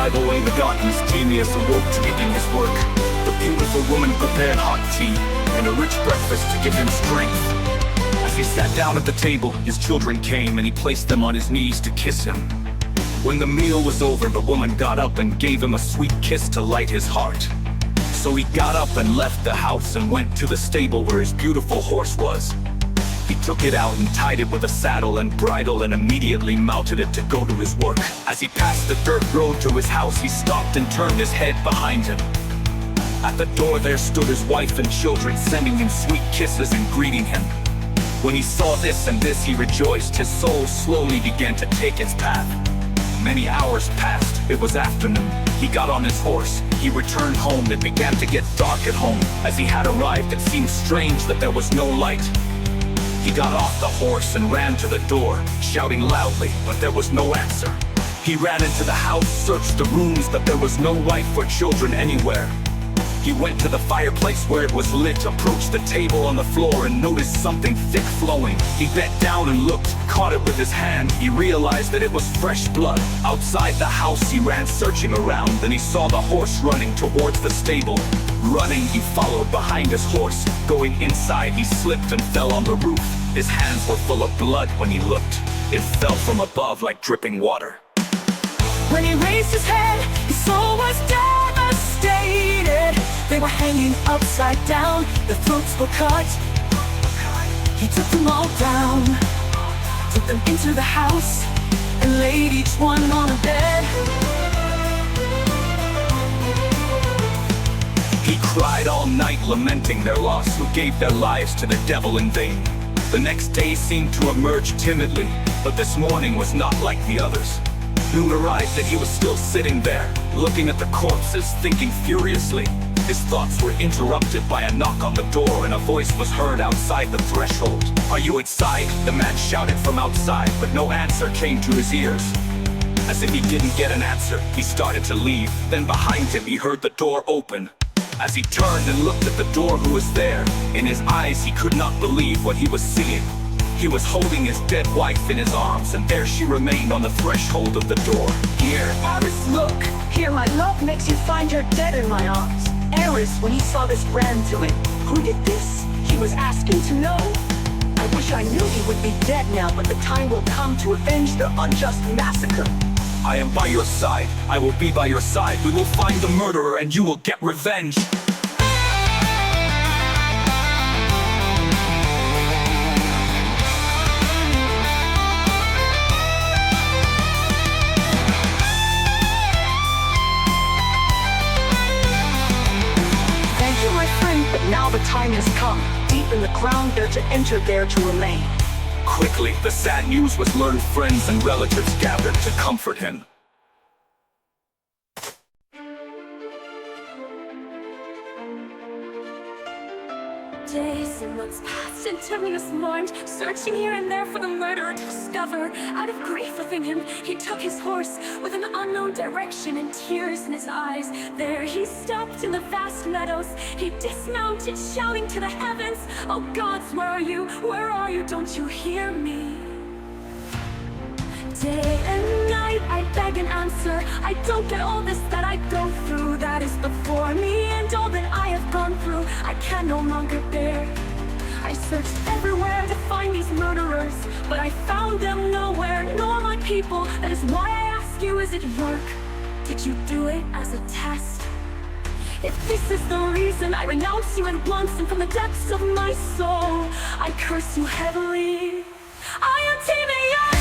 by the way, the goddess genius awoke to begin his work. The beautiful woman prepared hot tea and a rich breakfast to give him strength. As he sat down at the table, his children came and he placed them on his knees to kiss him. When the meal was over, the woman got up and gave him a sweet kiss to light his heart. So he got up and left the house and went to the stable where his beautiful horse was. He took it out and tied it with a saddle and bridle and immediately mounted it to go to his work. As he passed the dirt road to his house, he stopped and turned his head behind him. At the door there stood his wife and children, sending him sweet kisses and greeting him. When he saw this and this, he rejoiced. His soul slowly began to take its path. Many hours passed. It was afternoon. He got on his horse. He returned home. It began to get dark at home. As he had arrived, it seemed strange that there was no light. He got off the horse and ran to the door, shouting loudly, but there was no answer. He ran into the house, searched the rooms, but there was no wife or children anywhere. He went to the fireplace where it was lit, approached the table on the floor and noticed something thick flowing. He bent down and looked, caught it with his hand. He realized that it was fresh blood. Outside the house he ran, searching around. Then he saw the horse running towards the stable. Running, he followed behind his horse. Going inside, he slipped and fell on the roof. His hands were full of blood. When he looked, it fell from above like dripping water. When he raised his head, his soul was devastated. They were hanging upside down, their throats were cut. He took them all down, took them into the house, and laid each one on a bed. He cried all night, lamenting their loss, who gave their lives to the devil in vain. The next day seemed to emerge timidly, but this morning was not like the others. Noon arrived and he was still sitting there, looking at the corpses, thinking furiously. His thoughts were interrupted by a knock on the door, and a voice was heard outside the threshold. "Are you inside?" the man shouted from outside, but no answer came to his ears. As if he didn't get an answer, he started to leave. Then behind him he heard the door open. As he turned and looked at the door, who was there? In his eyes he could not believe what he was seeing. He was holding his dead wife in his arms, and there she remained on the threshold of the door. Here, Aris, look. Here, my love makes you find her dead in my arms. Aris, when he saw this, ran to him. Who did this? He was asking to know. I wish I knew he would be dead now, but the time will come to avenge the unjust massacre. I am by your side. I will be by your side. We will find the murderer and you will get revenge. But now the time has come. Deep in the ground they're to enter, there to remain. Quickly, the sad news was learned. Friends and relatives gathered to comfort him. Days and months passed and Terminus mourned, searching here and there for the murderer to discover. Out of grief within him, he took his horse with an unknown direction and tears in his eyes. There he stopped in the vast meadows. He dismounted, shouting to the heavens, "Oh gods, where are you? Where are you? Don't you hear me?" Day and night I beg an answer. I don't get all this that I go through, that is before me, and all that I have gone through I can no longer bear. I searched everywhere to find these murderers, but I found them nowhere, nor my people. That is why I ask you, is it work? Did you do it as a test? If this is the reason, I renounce you at once, and from the depths of my soul I curse you heavily. I am timaios.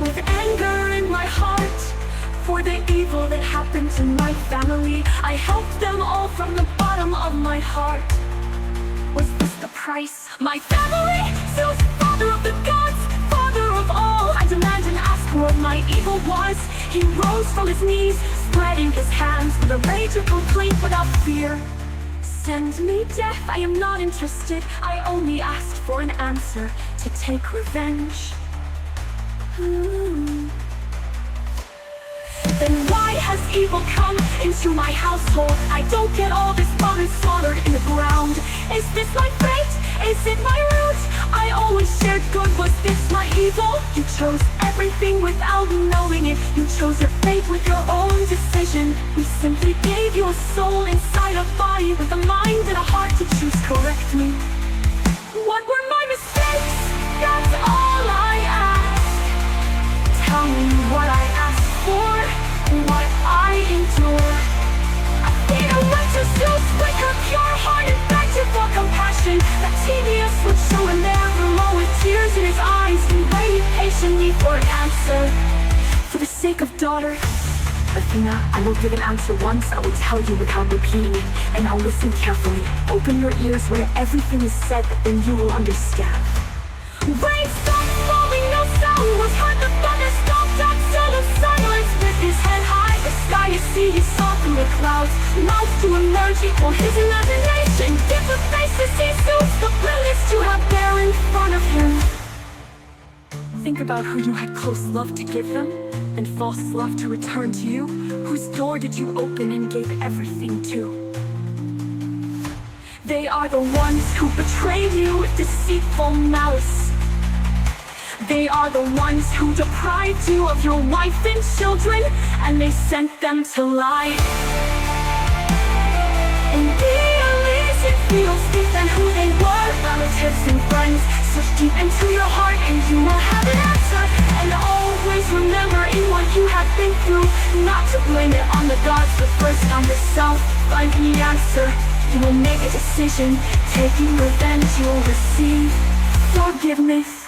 With anger in my heart for the evil that happened to my family, I helped them all from the bottom of my heart. Was this the price? My family, Zeus, father of the gods, father of all. I demand and ask what my evil was. He rose from his knees, spreading his hands with a rage of complaint without fear. Send me death, I am not interested. I only asked for an answer to take revenge. Then why has evil come into my household? I don't get all this father slaughtered in the ground. Is this my fate? Is it my root? I always shared good, was this my evil? You chose everything without knowing it. You chose your fate with your own decision. We simply gave you a soul inside a body with a mind and a heart to choose correctly. What were my mistakes? That's all I ask. Tell me what I asked for, what I endure. I think I went to Zeus, break her pure heart and begged her for compassion. That timaios would show him there below with tears in his eyes. He waited patiently for an answer. For the sake of daughter Athena, I will give an answer once. I will tell you without repeating it, and I'll listen carefully. Open your ears where everything is said, then you will understand. Rain stopped falling, no sound was heard. The thunder stopped absolute silence. With his head high, the sky you see, he saw through the clouds. Mouth to emerge equal his imagination. Different faces he suits the brilliance to have there in front of him. Think about who you had close love to give them, and false love to return to you. Whose door did you open and gave everything to? They are the ones who betrayed you with deceitful malice. They are the ones who deprived you of your wife and children, and they sent them to lie. In the Elysian fields, deep than who they were, relatives and friends, search deep into your heart and you will have an answer. And always remember in what you have been through, not to blame it on the gods, but first on yourself. Find the answer. You will make a decision. Taking revenge, you will receive forgiveness.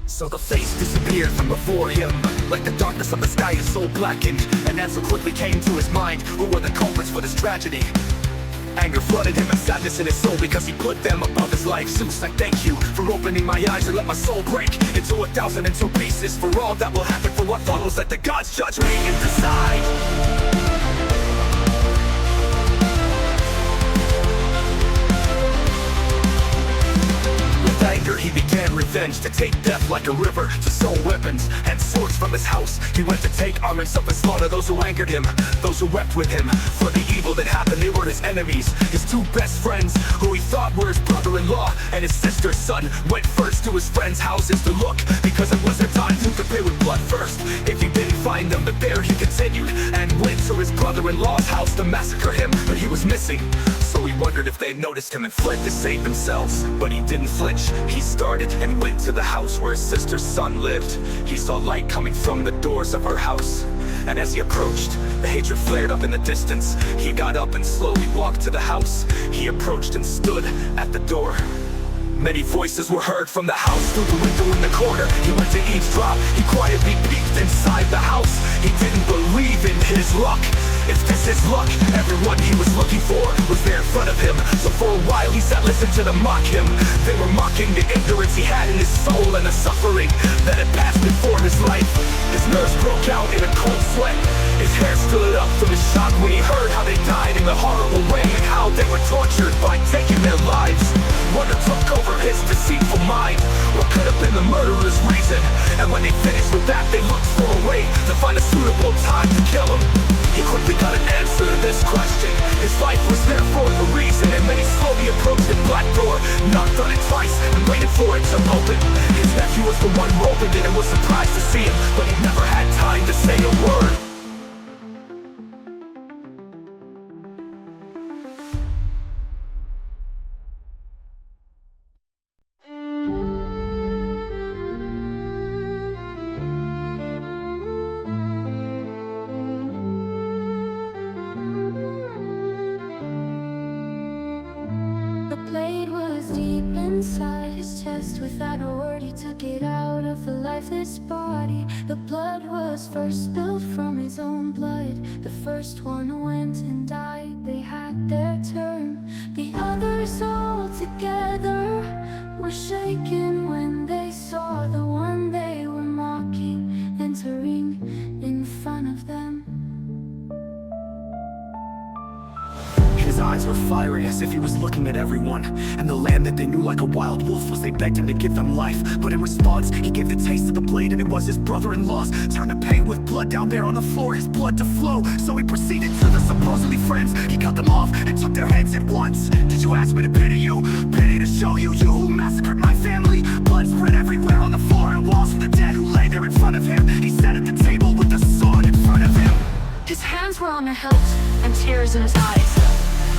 So the face disappeared from before him, like the darkness of the sky is so blackened. An answer quickly came to his mind. Who were the culprits for this tragedy? Anger flooded him and sadness in his soul, because he put them above his life. Zeus, I thank you for opening my eyes and let my soul break into 1,002 pieces. For all that will happen, for what follows, let the gods judge me and decide. Anger, he began revenge, to take death like a river, to sow weapons and swords from his house. He went to take arm himself and slaughter those who angered him, those who wept with him. For the evil that happened, they were his enemies. His two best friends, who he thought were his brother-in-law, and his sister's son, went first to his friends' houses to look, because it was their time to pay with blood first. If he didn't find them, but there he continued, and went to his brother-in-law's house to massacre him. But he was missing, so he wondered if they had noticed him and fled to save themselves. But he didn't flinch. He started and went to the house where his sister's son lived. He saw light coming from the doors of her house, and as he approached, the hatred flared up in the distance. He got up and slowly walked to the house. He approached and stood at the door. Many voices were heard from the house through the window in the corner. He went to eavesdrop. He quietly peeked inside the house. He didn't believe in his luck. If this is luck, everyone he was looking for was there in front of him. So for a while he sat listening to them mock him. They were mocking the ignorance he had in his soul and the suffering that had passed before his life. His nerves broke out in a cold sweat. His hair stood up from his shock when he heard how they died in a horrible way, and how they were tortured by taking their lives. Wonder took over his deceitful mind. What could have been the murderer's reason? And when they finished with that, they looked for a way to find a suitable time to kill him. He quickly got an answer to this question. His life was there for a reason, and then he slowly approached the black door, knocked on it twice, and waited for it to open. His nephew was the one who opened it and was surprised to see him, but he never had time to say a word. The blade was deep inside. his chest. Without a word he took it out of the lifeless body. The blood was first spilled from his own blood. The first one went and died, they had their turn. The others all together were shaken when they saw the one they were mocking entering in front of them. His eyes were fiery as if he was looking at everyone, and the land that they knew like a wild wolf was they begged him to give them life. But in response, he gave the taste of the blade, and it was his brother-in-law's turn to pay with blood down there on the floor, his blood to flow. So he proceeded to the supposedly friends. He cut them off and took their heads at once. Did you ask me to pity you? Pity to show you, you who massacred my family? Blood spread everywhere on the floor and walls of the dead who lay there in front of him. He sat at the table with the sword in front of him. His hands were on the hilt and tears in his eyes.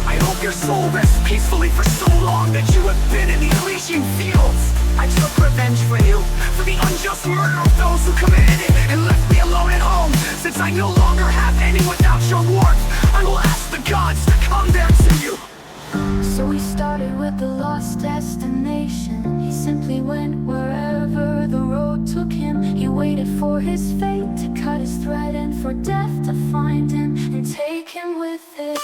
I hope your soul rests peacefully for so long that you have been in the Elysian fields. I took revenge for you, for the unjust murder of those who committed it and left me alone at home. Since I no longer have any without your warmth, I will ask the gods to come there to you. So he started with the lost destination. He simply went wherever the road took him. He waited for his fate to cut his thread and for death to find him and take him with it.